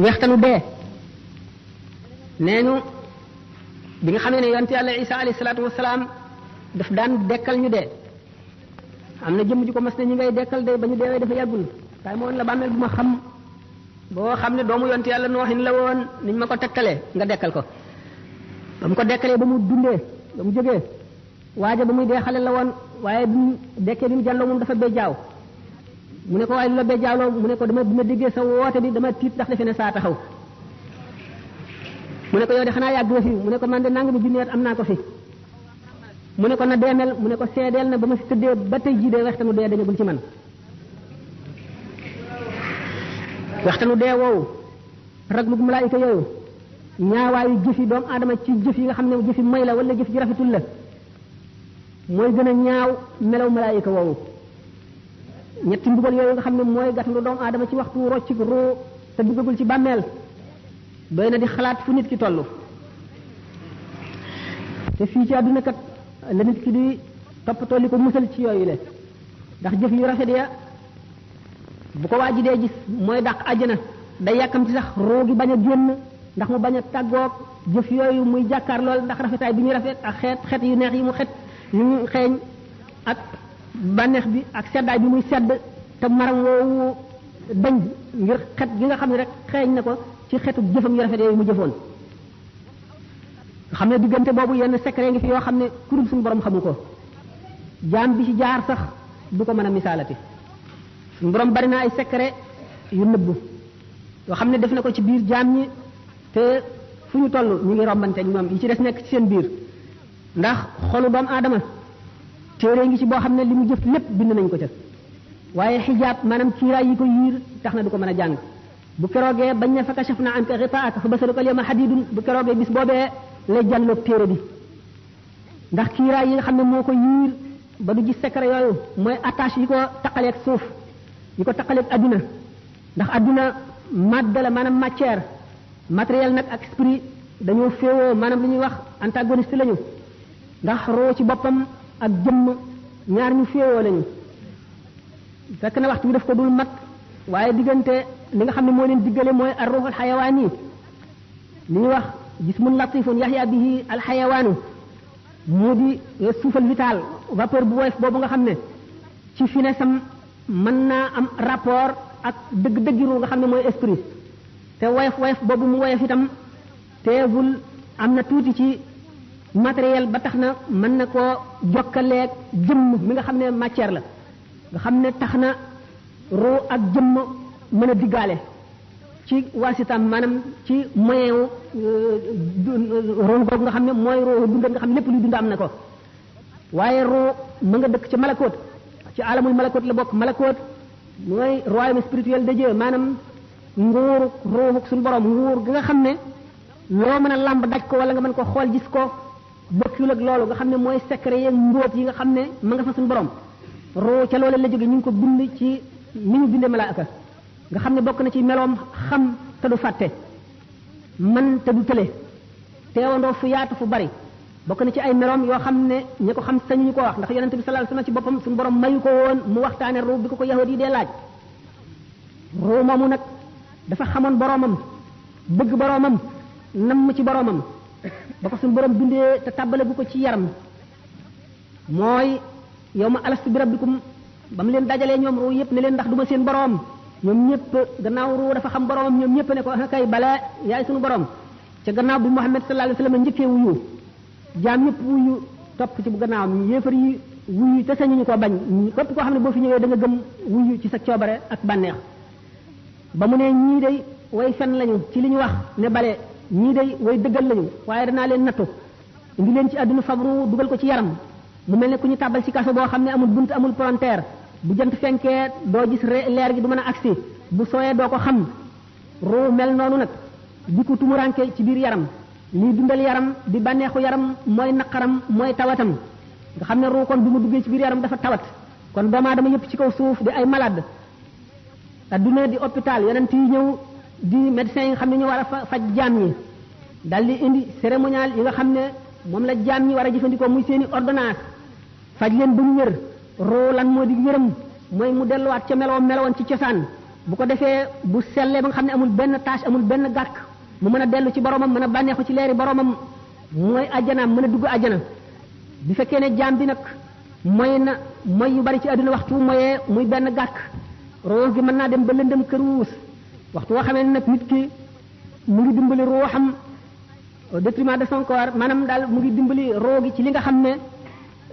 wextanu dee neenu bi nga xamee ne yonent yàlla Isa alayhi salaatu wasalaam daf daan dekkal ñu dee am na jëmm ji ko mas ne ñi ngay dekkal de ba ñu deewee dafa yàggul waaye moo la bàmmeel bu ma xam boo xam ne doomu yonent yàlla nooxin la woon niñ ma ko tegtalee nga dekkal ko ba mu ko dekkalee ba mu dundee ba mu jógee waaja ba muy dee xale la woon waaye bi mu dekkee bi mu jàlloo moom dafa béjjaaw mu ne ko waaye lu la béjjaawloo mu ne ko dama bi ma déggee sa woote bi dama tiit ndax defe ne saa taxaw mu ne ko yow de xanaa yàgg nga fi mu ne ko man de nangami junneet am naa ko fi mu ne ko na deemel mu ne ko seedeel na ba ma fi tëddee ba tey jii de waxtanu dee dañagul ci man waxtanu dee woowu raglug malaayika yooyu ñaawaayu jëfi doomu aadama ci jëf yi nga xam ne jëfi may la wala jëf ji rafetul la mooy gën a ñaaw melaw malaayika woowu ñetti mbugal yooyu nga xam ne mooy gàttandu doomu aadama ci waxtu rocc roo te duggagul ci bàmmeel doy na di xalaat fu nit ki toll te fii ci àdduna kat la nit ki di toppatoo li ko musal ci yooyu le ndax jëf yu rafet ya bu ko waaji dee gis mooy dàq àjjana day yàkkam ci sax roo gi bañ a génn ndax mu bañ a tàggoog jëf yooyu muy jàkkaar lool ndax rafetaay bi ñuy rafet ak xeet yu neex yi mu yu mu xeeñ ak bànneex bi ak seddaay bi muy sedd te maram woowu dañ ngir xet gi nga xam ne rek xeeñ na ko ci xetu jëfam yu rafet yooyu mu jëfoon nga xam ne diggante boobu yenn secret ngi fi yoo xam ne kurul suñu borom xamu ko jaam bi ci jaar sax du ko mën a misaalati suñu borom bari na ay secret yu nëbbu yoo xam ne def na ko ci biir jaam ñi te fu ñu toll ñu ngi rombante ñoom yi ci des nekk ci seen biir ndax xolu doomu aadama téere ngi ci boo xam ne li mu jëf lépp bind nañ ko ca waaye xijaab maanaam kiiraay yi ko yiir tax na du ko mën a jàng bu keroogee bañ ne fa kashafna anka ghitaa'aka fa basaruka al-yawma hadiidun bu keroogee bis boobee lay jàlloog téere bi ndax kiiraay yi nga xam ne moo ko yiir ba du gis secret yooyu mooy attache yi ko taqaleeg suuf yi ko taqaleeg adduna ndax adduna madde la maanaam matière matériel nag ak esprit dañoo féewoo maanaam li ñuy wax antagoniste lañu ndax roo ci boppam ak jëmm ñaar ñu féewoo lañu fekk na waxtu bi daf ko dul mat waaye diggante li nga xam ne moo leen diggale mooy ar ruuxul xayawaan yi li ñuy wax jismun latifun yaxya bihi al xayawaanu moo di suufal vital vapeur bu woyof boobu nga xam ne ci finesam mën naa am rapport ak dëgg-dëggi ruu nga xam ne mooy esprit te woyof boobu mu woyof itam teewul am na tuuti ci matériel ba tax na mën na koo jokkaleeg jëmm mi nga xam ne matière la nga xam ne tax na ruu ak jëmm mën a diggaale ci waasitam maanaam ci moyen wu ruu googu nga xam ne mooy ruu dund nga xam ne lépp luy dund am na ko waaye ruu ma nga dëkk ci malakoot ci alamul malakoot la bokk malakoot mooy royaume spirituel de Dieu maanaam nguuru ruuxu suñu borom nguur gi nga xam ne loo mën a làmb daj ko wala nga mën ko xool gis ko bokkul ak loolu nga xam ne mooy secret yeeg mbóot yi nga xam ne ma nga fa suñu borom ruu ca loolu la jóge ñu ngi ko bind ci ni ñu bindee malaaka nga xam ne bokk na ci meloom xam te du fàtte man te du tële teewandoo fu yaatu fu bari bokk na ci ay meloom yoo xam ne ñi ko xam sañu ñu ko wax ndax yonente bi sallallahu alayhi wasallam ci boppam suñu borom mayu ko woon mu waxtaane ruu bi ko yahudi yi dee laaj ruu moomu nag dafa xamoon boromam bëgg boromam namm ci boromam ba ko suñu borom bindee te tàbbale bu ko ci yaram mooy yow ma alastu bi rabbikum ba mu leen dajalee ñoom ruu yëpp ne leen ndax duma seen borom ñoom ñëpp gannaaw ruu dafa xam boromam ñoom ñëpp ne ko kay bala yaay suñu borom ca gannaaw bi Muhammad sallallahu alayhi wasallam njëkkee wuyu jaam ñëpp wuyu topp ci bu gannaawam yéefar yi wuyu te sañuñu ko bañ képp koo xam ne boo fi ñëwee da nga gëm wuyu ci sa coobare ak bànneex ba mu ne ñii day way fen lañu ci li ñu wax ne bale ñii day way dëggal lañu waaye danaa leen nattu indi leen ci àdduna fabru dugal ko ci yaram mu mel ne ku ñu tàbbal ci kaso boo xam ne amul bunt amul palanteer bu jant fenkee doo gis leer gi du mën a agsi bu sooyee doo ko xam ruu mel noonu nag di ko tumuranke ci biir yaram lii dundal yaram di bànneexu yaram mooy naqaram mooy tawatam nga xam ne ruu kon bi mu duggee ci biir yaram dafa tawat kon doomu aadama yëpp ci kaw suuf di ay malade adduna di hôpital yonent yi ñëw di médecins yi nga xam ne ñu war a faj jaam ñi dal di indi cérémonial yi nga xam ne moom la jaam ñi war a jëfandikoo muy seeni ordonnance faj leen ba ñu wér ruu lan moo di wéram mooy mu delluwaat ca melowoon ci cosaan bu ko defee bu sellee ba nga xam ne amul benn tâche amul benn gàkk mu mën a dellu ci boromam mën a bànneexu ci leeri boromam mooy ajjanaam mën a dugg ajjana. bi fekkee ne jaam bi nag mooy na mooy yu bari ci àdduna waxtu mooyee muy benn gàkk ruux gi mën naa dem ba lëndëm këruus waxtu woo xamee nag nit ki mu ngi dimbali ruuxam au détriment de son corps maanaam daal mu ngi dimbali roo gi ci li nga xam ne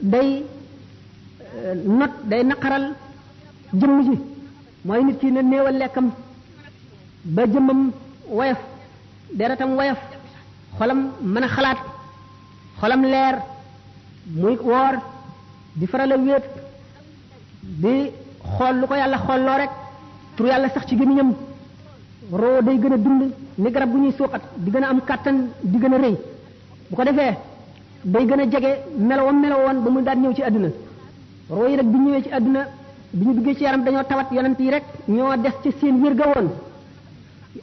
day day naqaral jëmm ji mooy nit ki ne néewal lekkam ba jëmmam woyof deretam woyof xolam mën a xalaat xolam leer muy woor di faral a wéet di xool lu ko yàlla xoolloo rek tur yàlla sax ci gémmiñam roo day gën a dund ni garab bu ñuy suuxat di gën a am kàttan di gën a rëy bu ko defee day gën a jege melowam melowoon ba mu daan ñëw ci àdduna roo yi nag bi ñëwee ci àdduna bi ñu duggee ci yaram dañoo tawat yonent yi rek ñoo des ci seen wér ga woon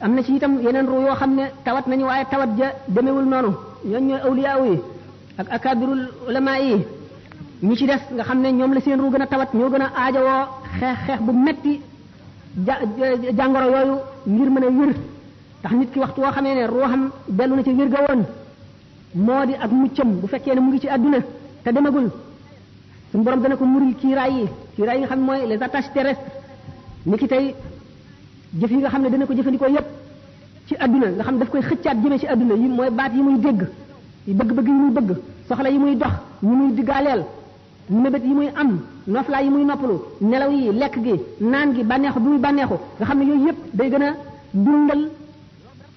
am na ci itam yeneen ruu yoo xam ne tawat nañu waaye tawat ja demewul noonu ñooñ ñooy awliyaaw yi ak akabirul ulama yi ñi ci des nga xam ne ñoom la seen ruu gën a tawat ñoo gën a aajowoo xeex bu metti jàngoro yooyu ngir mën a wér tax nit ki waxtu woo xamee ne ruuxam dellu na ci wér ga woon moo di ak muccam bu fekkee ne mu ngi ci àdduna te demagul suñu borom dana ko muril kiiraay yi nga xam ne mooy les attaches terrestres ni ki tey jëf yi nga xam ne dana ko jëfandikoo yépp ci àdduna nga xam ne daf koy xëccaat jëmee ci àdduna yi mooy baat yi muy dégg yi bëgg-bëgg yi muy bëgg soxla yi muy dox yi muy diggaaleel mébét yi muy am noflaay yi muy noppalu nelaw yi lekk gi naan gi bànneexu bi muy bànneexu nga xam ne yooyu yépp day gën a dundal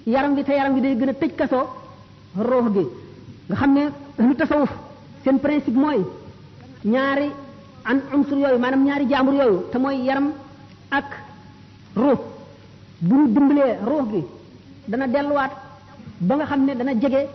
yaram gi te yaram gi day gën a tëj kaso ruux gi nga xam ne lu tasawuf seen principe mooy ñaari an unsur yooyu maanaam ñaari jaambur yooyu te mooy yaram ak ruux bu ñu dimbalee ruux gi dana delluwaat ba nga xam ne dana jege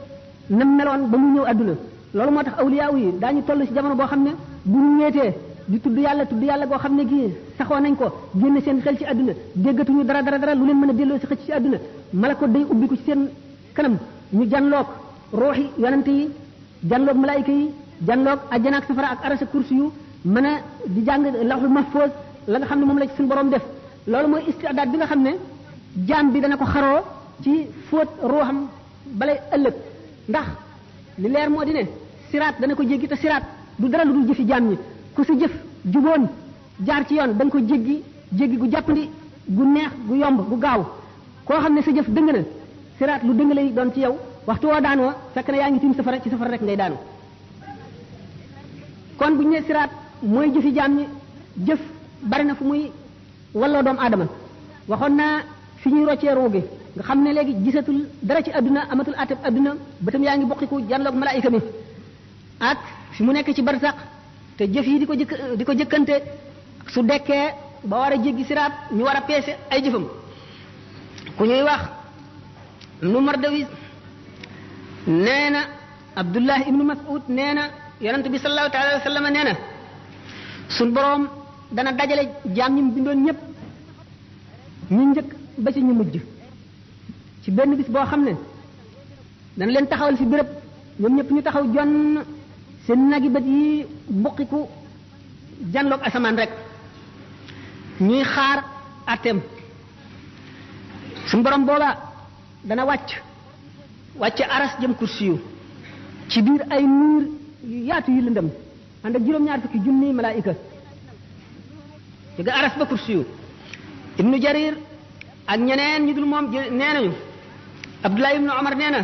na meloon ba mu ñëw àdduna loolu moo tax awliyaaw yi daañu toll ci jamono boo xam ne bu ñu ñeetee di tudd yàlla boo xam ne gii saxoo nañ ko génn seen xel ci àdduna déggatuñu dara lu leen mën a delloo si xëcc ci àdduna malako day ubbi ko ci seen kanam ñu janloog ruuxi yonante yi janloog malaayika yi janloog ajjana ak safara ak arasa kursi yu mën a di jàng lawhul mahfuz la nga xam ne moom la ci suñu borom def loolu mooy istidaad bi nga xam ne jaam bi dana ko xaroo ci fóot ruuxam balay ëllëg ndax li leer moo di ne siraat dana ko jéggi te siraat du dara lu dul jëfi jaam ñi ku sa jëf juboon jaar ci yoon da nga ko jéggi gu jàppandi gu neex gu yomb gu gaaw koo xam ne sa jëf dëng na siraat lu dëng lay doon ci yow waxtu woo daanoo fekk na yaa ngi tiim safara ci safara rek ngay daanu kon bu ñu nee siraat mooy jëfi jaam ñi jëf bari na fu muy walloo doomu aadama waxoon naa fi ñuy roccee ruu gi nga xam ne léegi gisatul dara ci àdduna amatul ateb àdduna bëtam yaa ngi bokkiku janloog malaayika mi ak fi mu nekk ci barsaq te jëf yi di ko jëkkante su dekkee ba war a jéggi siraat ñu war a peese ay jëfam ku ñuy wax nu Mardawis nee na Abdullah ibnu Mas'ud nee na yonent bi sallallahu taala wa sallam nee na suñ boroom dana dajale jaam ñi mu bindoon ñëpp ñu njëkk ba ci ñu mujj ci benn bis boo xam ne dana leen taxawal fi béréb ñoom ñëpp ñu taxaw jonn seen nagi bët yi buqiku janloog asamaan rek ñuy xaar atem suñu borom booba dana wàcc aras jëm kursi yu ci biir ay nuur yu yaatu yu lëndëm ànd ak juróom-ñaar fukki junni malaayika ci ga aras ba kursi yu ibnu jarir ak ñeneen ñu dul moom nee nañu abdullah ibnu omar nee na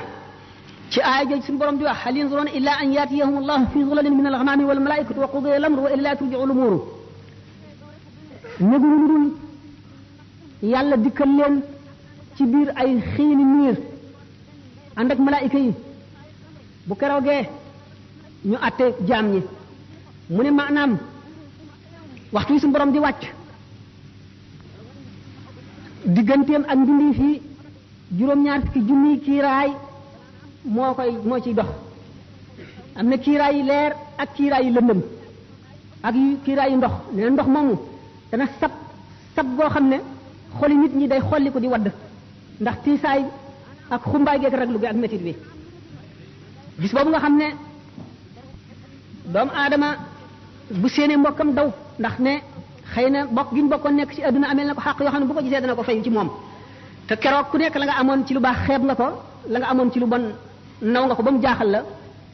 ci aaya jooju suñu borom di wax hal yanzuruna illa an yatiyahum allah fi zulalin min al-ghamami wal malaikatu wa qudiya al-amru wa ila turji'u al-umur ñëguñu lu dul yàlla dikkal leen ci biir ay xiini niir ànd ak malaayika yi bu keroogee ñu atte jaam ñi mu ne maanaam waxtu yi suñu borom di wàcc digganteem ak mbindi fii juróom-ñaar fukki junniy kiiraay moo ciy dox am na kiiraay yi leer ak kiiraay yi lëndëm ak yu kiiraay yu ndox nee ndox moomu dana sab goo xam ne xoli nit ñi day xolli ko di wadd ndax tiisaay ak xumbaay geek raglu gi ak métit bi bis boobu nga xam ne doomu aadama bu séenee mbokkam daw ndax ne xëy na bokk gi ñu bokkoon nekk ci adduna amel na ko xàq yoo xam ne bu ko gisee dana ko fayu ci moom te keroog ku nekk la nga amoon ci lu baax xeeb nga ko la nga amoon ci lu bon naw nga ko ba mu jaaxal la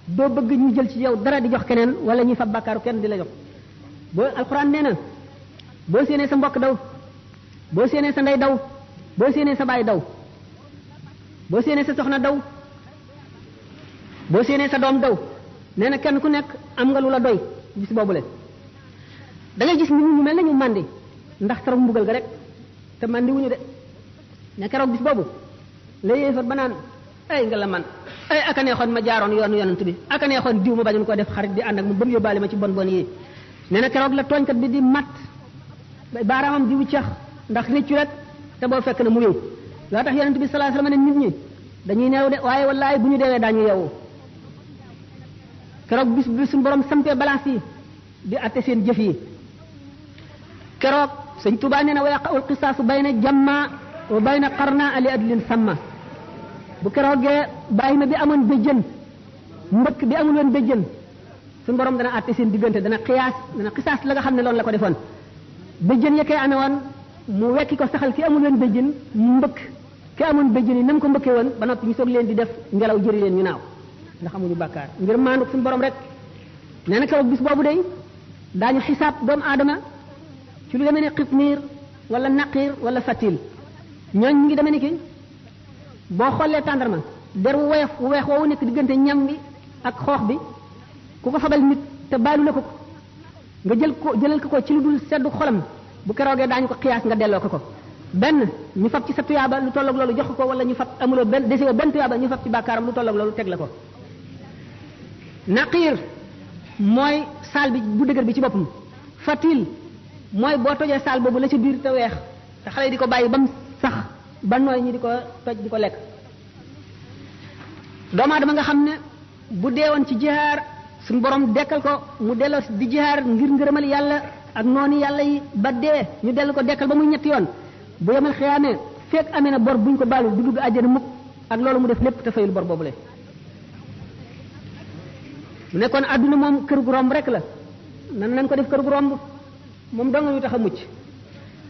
doo bëgg ñu jël ci yow dara di jox keneen wala ñuy fab bàkkaaru kenn di la jox boo alxuraan nee na boo séenee sa mbokk daw boo séenee sa ndey daw boo séenee sa baay daw boo séenee sa soxna daw boo séenee sa doom daw nee na kenn ku nekk am nga lu la doy bis boobule da ngay gis nit ñu mel na ñu màndi ndax taru mbugal ga rek te màndi wuñu de ne keroog bis boobu la yéefar ba naan ay nga la man ay aka neexoon ma jaaroon yoonu yonent bi aka neexoon diw ma bañoon ko def xarit di ànd ak mu ba mu yóbbaale ma ci bon bon yi nee na keroog la tooñkat bi di mat baaraamam di wuccax ndax réccu rek te boo fekk na mu wéy loo tax yonent bi sallallahu alayhi wasallam ne nit ñi dañuy neew de waaye wallaay bu ñu deewee daañu yeewu keroog bis bi suñu borom sampee balance yi di atte seen jëf yi keroog sëñ Tuubaa nee na wa yaqa'ul qisaasu bayna jamma wa bayna qarna ali adlin samma bu keroogee bàyyi ma bi amoon béjjën mbëkk bi amul woon béjjën suñu borom dana atte seen diggante dana xisaas la nga xam ne loolu la ko defoon béjjën ya koy amee woon mu wekki ko saxal ki amul woon béjjën mu mbëkk ki amoon béjjën yi nam ko mbëkkee woon ba noppi ñu soog leen di def ngelaw jëri leen ñu naaw ndax amuñu bàkkaar ngir maandu suñu borom rek nee na keroog bis boobu day daañu xisaab doomu aadama ci lu demee ne xitmiir wala naqiir wala fatil ñooñ ñu ngi demee ni ki boo xoolee tàndarma der wu weex woowu nekk diggante ñam bi ak xoox bi ku ko fabal nit te baalu la ko nga jëlal ko ci lu dul seddu xolam bu keroogee daañu ko xiyaas nga delloo ko benn ñu fab ci sa tuyaaba lu tolloog loolu jox ko wala ñu fab amuloo benn desewoo benn tuyaaba ñu fab ci bàkkaaram lu tolloog loolu teg la ko naqiir mooy saal bi bu dëgër bi ci boppam fatil mooy boo tojee saal boobu la ci biir te weex te xale yi di ko bàyyi ba mu sax ba nooy ñi di ko toj di ko lekk doomu aadama nga xam ne bu deewoon ci jihaar suñu borom dekkal ko mu delloo di jihaar ngir ngërëmal yàlla ak noonu yàlla yi ba dee ñu dellu ko dekkal ba muy ñetti yoon bu yemal xiyaamee fekk amee na bor buñ ko baalu du dugg àjjana mukk ak loolu mu def lépp te fayul bor boobule mu nekkoon àdduna moom kër gu romb rek la nan nañ ko def kër gu romb moom dong ñu tax a mucc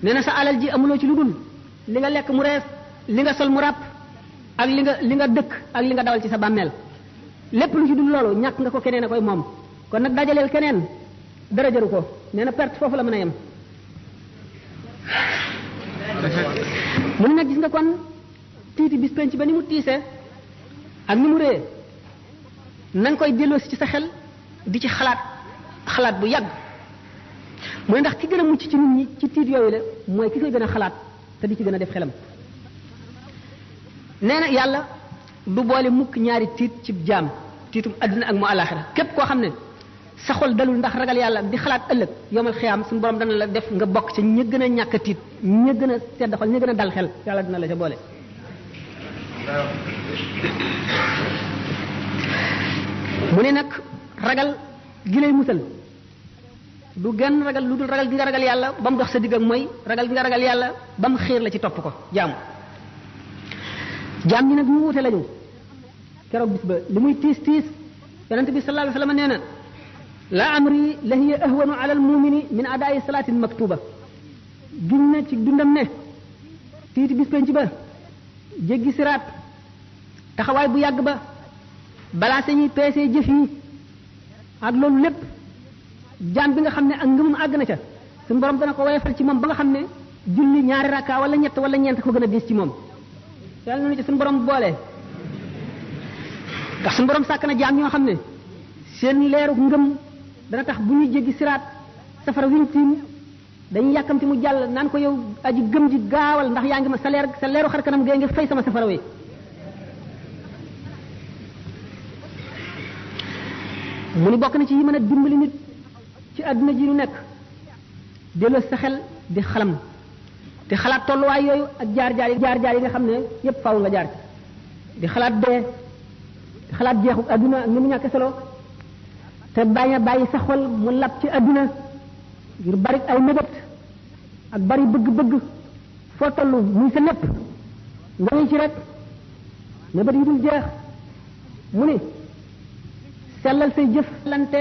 nee na sa alal ji amuloo ci lu dul li nga lekk mu rees li nga sol mu ràpp ak li nga dëkk ak li nga dawal ci sa bàmmeel lépp lu ci dul loolu ñàkk nga ko keneen a koy moom kon nag dajaleel keneen dara jaru ko nee na perte foofu la mën a yem mu ne nag gis nga kon tiiti bis penc ba ni mu tiisee ak ni mu réyee na nga koy delloosi ci sa xel di ci xalaat bu yàgg mooy ndax ki gën a mucc ci nit ñi ci tiit yooyu la mooy ki koy gën a xalaat te di ci gën a def xelam nee na yàlla du boole mukk ñaari tiit ci jaam tiitum adduna ak mu alaxira képp koo xam ne sa xol dalul ndax ragal yàlla di xalaat ëllëg yomal xiyaam suñu borom dana la def nga bokk ca ña gën a ñàkk a tiit ña gën a sedd xol ña gën a dal xel yàlla dina la ca boole mu ne nag ragal gi lay musal du genn ragal lu dul ragal gi nga ragal yàlla ba mu dox sa digg ak mooy ragal gi nga ragal yàlla ba mu xiir la ci topp ko jaam ñi nag ñu wute lañu keroog bis ba li muy tiis yonent bi sallallahu alayhi wasallam nee na la amri la hiya ahwanu ala almumini min adaa'i salatin maktuba giñ na ci dundam ne tiiti bis penc ba jéggi siraat taxawaay bu yàgg ba balaa sañuy peesee jëf yi ak loolu lépp jaam bi nga xam ne ak ngëmum àgg na ca suñu borom dana ko woyofal ci moom ba nga xam ne julli ñaari rakka wala ñett wala ñeent ko gën a diis ci moom yàlla na ci suñu borom boole ndax suñu borom sàkk na jaam ñoo xam ne seen leeru ngëm dana tax bu ñuy jéggi siraat safara wiñ tiim dañuy yàkkamti mu jàll naan ko yow aji gëm ji gaawal ndax yaa ngi ma sa leeru xar kanam gee ngi fay sama safara wi mu ni bokk na ci yi mën a dimbali nit ci àdduna ji ñu nekk delloo sa xel di xalam di xalaat tolluwaay yooyu ak jaar-jaar yi nga xam ne yépp faaw nga jaar ci di xalaat dee di xalaat jeexu àdduna ak ni mu ñàkk solo te bañ a bàyyi sa xol mu lab ci àdduna ngir bari ay mébét ak bari bëgg-bëgg foo toll muy sa lépp nga ngi ci rek mébét yi dul jeex mu ni sellal say jëf lante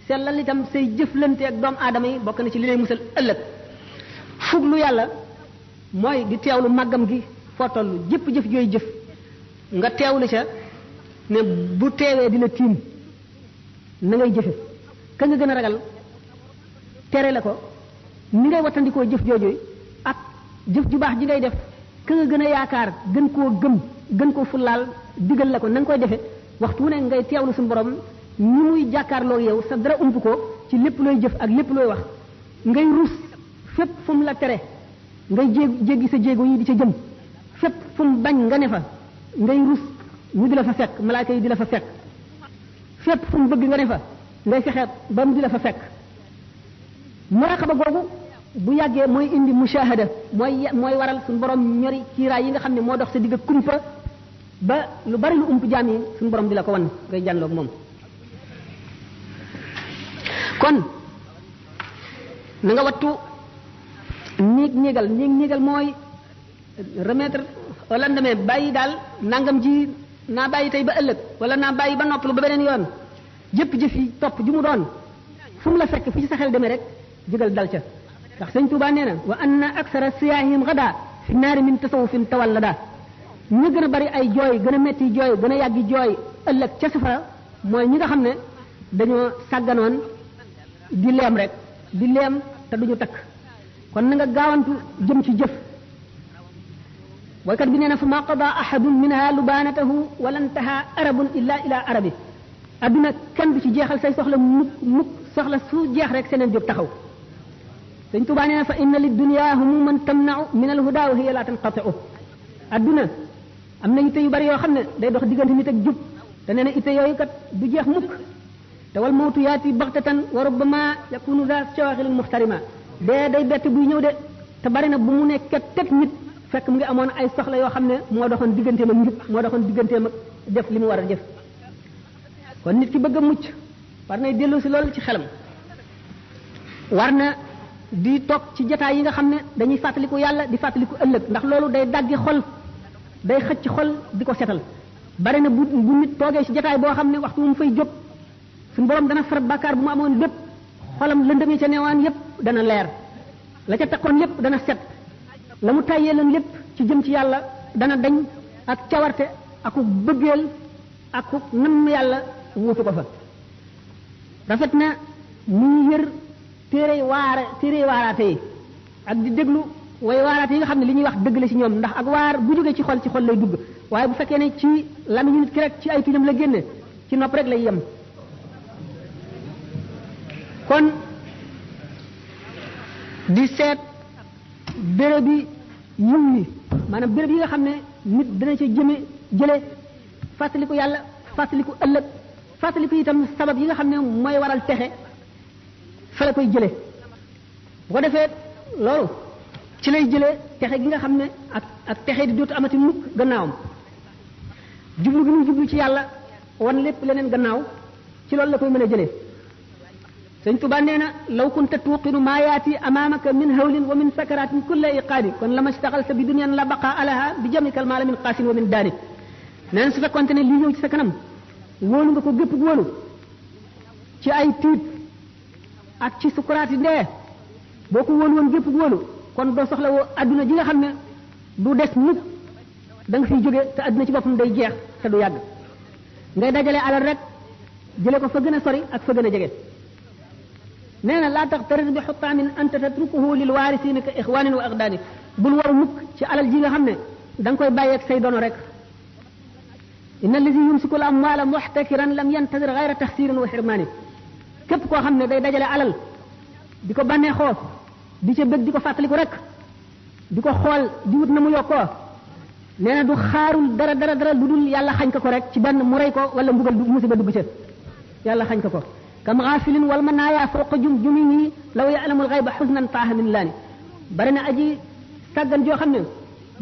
sellal itam say jëflante ak doomu aadama yi bokk na ci li lay musal ëllëg fuglu yàlla mooy di teewlu màggam gi foo toll jëpp jëf jooy jëf nga teewlu ca ne bu teewee dina tiim na ngay jëfe ka nga gën a ragal tere la ko ni ngay wattandikoo jëf jooju ak jëf ju baax ji ngay def ka nga gën a yaakaar gën koo gëm gën koo fullaal digal la ko na nga koy defe waxtu wu ne ngay teewlu suñu borom ni muy jàkkaarloo yow sa dara ump ko ci lépp looy jëf ak lépp looy wax ngay rus fépp fu mu la tere ngay jéggi sa jéego yi di ca jëm fépp fu mu bañ nga ne fa ngay rus ñu di la fa fekk malaaka yi di la fa fekk fépp fu mu bëgg nga ne fa ngay fexe ba mu di la fa fekk muraqaba googu bu yàggee mooy indi mushahada mooy waral suñu borom ñori kiiraay yi nga xam ne moo dox sa digg kumpa ba lu bari lu ump jaam yi suñu borom di la ko wan ngay jànloog moom kon na nga wattu néegal mooy remettre au lendemain bàyyi daal nangam ji naa bàyyi tey ba ëllëg wala naa bàyyi ba noppalu ba beneen yoon jëf yi topp ju mu doon fu mu la fekk fu ci sa xel demee rek jógal dal ca ndax sëñ Tuubaa nee na wa anna aksara siyaahim gada fi naari min tasawufin tawallada ñu gën a bari ay jooy gën a metti jooy gën a yàggi jooy ëllëg ca safara mooy ñi nga xam ne dañoo sàgganoon di leem rek di leem te duñu takk kon na nga gaawantu jëm ci jëf waykat bi nee na fa ma qada ahadun minha lubanatahu wala ntaha arabun illa ila arabi adduna kenn du ci jeexal say soxla mukk soxla su jeex rek seneen jóg taxaw sëñ Tuubaa nee na fa inna li dunya humuman tamna'u min al huda wa hiya la tanqati'u adduna am na itte yu bari yoo xam ne day dox diggante nit ak jub te nee na itte yooyu kat du jeex mukk te wal mawtu yaati baxtatan wa rubbama yakunu za shawaghil muhtarima dee day bett buy ñëw de te bari na bu mu nekk teg nit fekk mu ngi amoon ay soxla yoo xam ne moo doxoon digganteem ak njub moo doxoon digganteem ak def li mu war a def kon nit ki bëgg a mucc war nay dellu si loolu ci xelam war na di toog ci jataay yi nga xam ne dañuy fàttaliku yàlla di fàttaliku ëllëg ndax loolu day daggi xol day xëcc xol di ko setal bari na bu nit toogee ci jataay boo xam ne waxtu mu fay jóg suñu borom dana far bàkkaar bu mu amoon lépp xolam lëndëm yi ca newaan yépp dana leer la ca takkoon lépp dana set la mu tàyyee leen lépp ci jëm ci yàlla dana dañ ak cawarte aku bëggeel aku namm yàlla wuutu ko fa rafet na muy yër téere waaraate yi ak di déglu way waaraate yi nga xam ne li ñuy wax dëgg la ci ñoom ndax ak waar bu jógee ci xol lay dugg waaye bu fekkee ne ci lamiñu nit ki rek ci ay tuñam la génne ci nopp rek lay yem kon di seet béréb bi yiw yi maanaam béréb yi nga xam ne nit dana ca jële fàttaliku yàlla fàttaliku ëllëg fàttaliku itam sabab yi nga xam ne mooy waral texe fa la koy jële bu ko defee loolu ci lay jëlee texe gi nga xam ne ak texe di dootu amati mukk gannaawam jublu gi mu jublu ci yàlla wan lépp leneen gannaaw ci loolu la koy mën a jëlee sëñ Tuba nee na law kunta tuuqinu maa yaati amaamaka min hawlin wa min sakaratin kulla iqaadi kon lama staxalta bi dunyan la baqa alaha bi jamikal maala min qaasin wa min daani nee na su fekkonte ne lii ñëw ci sa kanam wóolu nga ko gépp wóolu ci ay tiit ak ci sukuraati ndee boo ko wóolu woon gépp wóolu kon doo soxla woo adduna ji nga xam ne du des mukk da nga fiy jóge te adduna ci boppam day jeex te du yàgg ngay dajale alal rek jële ko fa gën a sori ak fa gën a jege nee na laa taxtarir bi xuttaamin anta tatrukuhu lil waarisiina ka ixwaanin wa aqdaani bul waru mukk ci alal ji nga xam ne da nga koy bàyyeeg say dono rek inna allazi yumsiku al amwaala muxtakiran lam yantadir gayra taxsirin wa xirmaani képp koo xam ne day dajale alal di ko bànnee xoo di ca bëgg di ko fàttaliku rek di ko xool di wut na mu yokkoo nee na du xaarul dara lu dul yàlla xañ ko rek ci benn mu rey ko wala mbugal musiba dugg ca yàlla xañ ko kam gaafilin wal manaaya fawqa jumjumihi law ya'lamul ghayba huznan taaha min laani bari na aji sàggan joo xam ne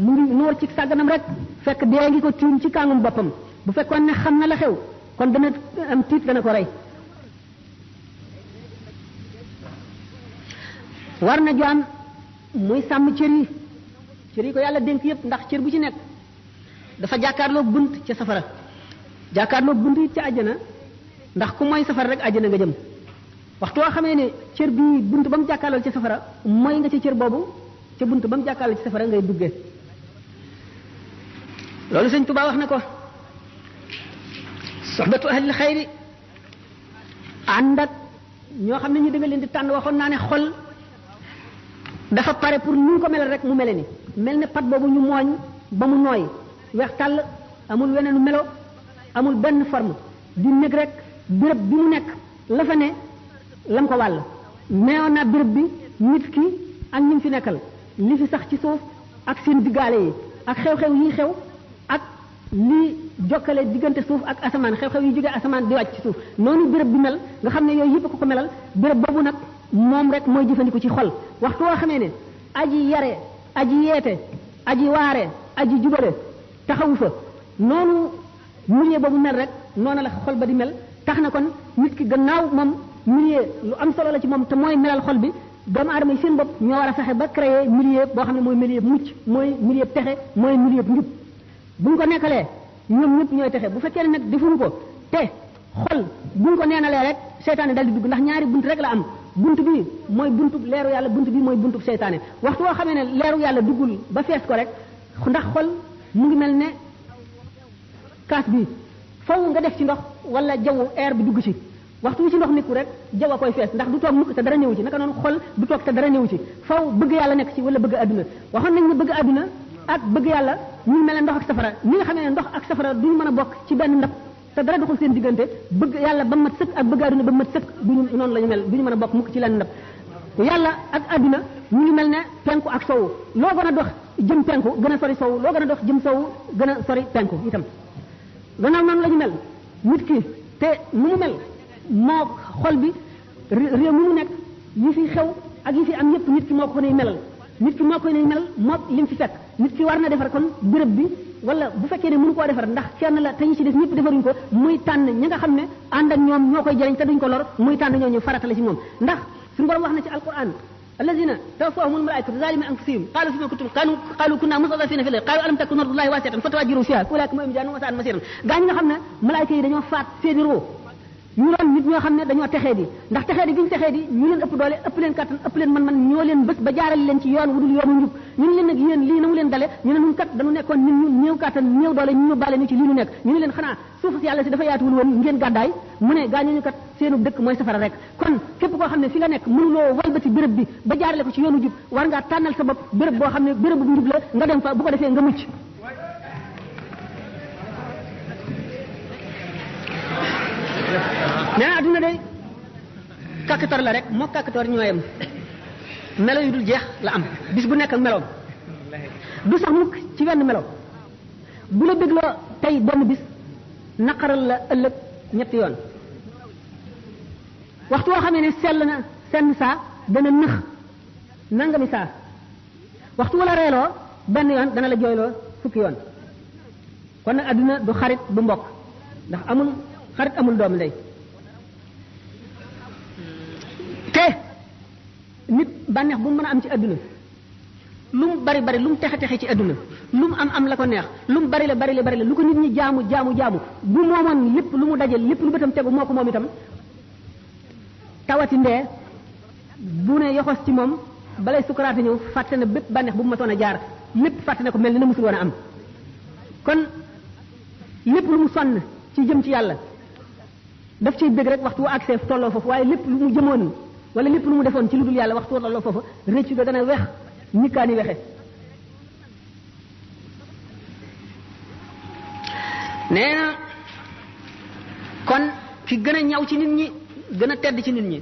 mu ngi nuur ci sàgganam rek fekk dee ngi ko tiim ci kàngum boppam bu fekkoon ne xam na la xew kon dana am tiit dana ko rey war na jaam muy sàmm cër yi ko yàlla dénk yépp ndax cër bu ci nekk dafa jàkkaarloo bunt ca safara jàkkaarloo bunt yi ca àjjana ndax ku mooy safara rek àjjana nga jëm waxtu woo xamee ne cër bii bunt ba mu jàkkaarloo ci safara mooy nga ci cër boobu ca bunt ba mu jàkkaarloo ci safara ngay duggee loolu sëñ Tuubaa wax na ko soxbatu ahlil xayri ànd ak ñoo xam ne ñu da nga leen di tànn waxoon naa ne xol dafa pare pour ñu ko melal rek mu mele ni mel ne pat boobu ñu mooñ ba mu nooy weex tàll amul weneenu melo amul benn forme di nekk rek béréb bi mu nekk la fa ne lam ko wàll neewoon naa béréb bi nit ki ak ñi fi nekkal li fi sax ci suuf ak seen diggaale yi ak xew-xew yi xew ak li jokkale diggante suuf ak asamaan xew-xew yi jóge asamaan di wàcc ci suuf noonu béréb bi mel nga xam ne yooyu yëpp ko melal béréb boobu nag moom rek mooy jëfandiku ci xol waxtu woo xamee ne aji yare aji yeete aji waare aji jubale taxawu fa noonu milieu boobu mel rek noonu la xol ba di mel tax na kon nit ki gannaaw moom milieu lu am solo la ci moom te mooy melal xol bi doomu aadama yi seen bopp ñoo war a fexe ba créer milieu boo xam ne mooy milieu mucc mooy milieu texe mooy milieu njub buñ ko nekkalee ñoom ñëpp ñooy texe bu fekkee ne nag defuñu ko te xol buñ ko neenalee rek seytaane dal di dugg ndax ñaari bunt rek la am bunt bi mooy buntu leeru yàlla bunt bi mooy buntu seytaane waxtu woo xamee ne leeru yàlla duggul ba fees ko rek ndax xol mu ngi mel ne kaas bi faw nga def ci ndox wala jaww air bi dugg ci waxtu wi ci ndox nekku rek jaww a koy fees ndax du toog mukk te dara néew ci naka noonu xol du toog te dara néew ci faw bëgg yàlla nekk ci wala bëgg adduna waxoon nañ ne bëgg adduna ak bëgg yàlla ñu mel ne ndox ak safara ñi nga xamee ne ndox ak safara duñu mën a bokk ci benn ndab te dara doxul seen diggante bëgg yàlla ba mat sëkk ak bëgg adduna ba mat sëkk duñu noonu la ñu mel duñu mën a bokk mukk ci lenn ndab yàlla ak adduna ñu ngi mel ne penku ak sowu loo gën a dox jëm penku gën a sori sowu loo gën a dox jëm sowu gën a sori penku itam gannaaw noonu la ñu mel nit ki te nu mu mel moo xol bi réew mi mu nekk yi fi xew ak yi fi am yépp nit ki moo ko nay melal nit ki moo koy nay melal moo lim fi fekk nit ki war na defar kon béréb bi wala bu fekkee ne mënu koo defar ndax kenn la te ñu ci des ñëpp defaruñ ko muy tànn ñi nga xam ne ànd ak ñoom ñoo koy jëriñ te duñ ko lor muy tànn ñoo ñu farata la ci moom ndax suñu borom wax na ci alquran الذين توفاهم الملائكة ظالمي أنفسهم قالوا فيما كنتم قالوا كنا مستضعفين في الأرض قالوا ألم تكن أرض الله واسعة فتهاجروا فيها فأولئك هم جهنم وساءت مصيرا gaa ñi nga xam ne malaayika yi dañoo faat seeni roo ñu doon nit ñoo xam ne dañoo texee di ndax texee di gi ñu texee di ñu leen ëpp doole ëpp leen kattan ëpp leen man ñoo leen bés ba jaarale leen ci yoon wudul yoonu njub ñu ne leen nag yéen lii na mu leen dale ñu ne ñun kat dañu nekkoon nit ñu néew kattan néew doole ñu yóbbaale ñu ci lii ñu nekk ñu ne leen xanaa suuf si yàlla si dafa yaatuwul woon ngeen gàddaay mu ne gaa ñu kat seenu dëkk mooy safara rek kon képp koo xam ne fi nga nekk mënuloo walbati béréb bi ba jaarale ko ci yoonu jub war ngaa tànnal sa bopp béréb boo xam ne béréb bu njub la nga dem fa bu ko defee nga mucc nee na adduna day kàkkator la rek moo kàkkator ñooyam melo yu dul jeex la am bis bu nekk ak meloom du sax mukk ci wenn melo bu la bégloo tey benn bis naqaral la ëllëg ñetti yoon waxtu woo xamee ne sell na senn saa dana nëx nangami saa waxtu wala reeloo benn yoon dana la jooyloo fukki yoon kon nag adduna du xarit du mbokk ndax amul xarit amul doomu ndey te nit bànneex bu mu mën a am ci adduna lu mu bari bari lu mu texe texe ci adduna lu mu am la ko neex lu mu bari la lu ko nit ñi jaamu bu moomoon lépp lu mu dajal lépp lu bëtam tegu moo ko moom itam tawati ndee bu ne yoxos ci moom balay sukaraate ñëw fàtte na bépp bànneex bu mu matoon a jaar lépp fàtte na ko mel ni na musul woon a am kon lépp lu mu sonn ci jëm ci yàlla daf ciy bëgg rek waxtu wu accès tolloo foofu waaye lépp lu mu jëmoon wala lépp lu mu defoon ci lu dul yàlla waxtu wu tolloo foofu réccu ga gën a wex nikkaani wexe nee na kon ki gën a ñaw ci nit ñi gën a tedd ci nit ñi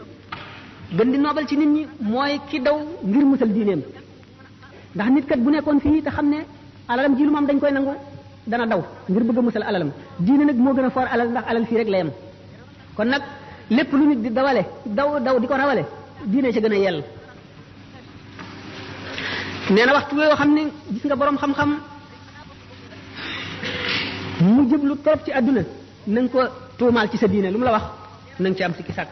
gën di noobal ci nit ñi mooy ki daw ngir musal diineem ndax nit kat bu nekkoon fii te xam ne alalam ji lu moom dañ koy nangu dana daw ngir bëgg a musal alalam diine nag moo gën a foor alal ndax alal fii rek la yem kon nag lépp lu nit di dawale daw di ko rawale diine ci gën a yell nee na waxtu yoo xam ne gis nga boroom xam-xam mu jëblu trop ci àdduna na nga ko tuumaal ci sa diine lu mu la wax na nga ci am sikki sàkk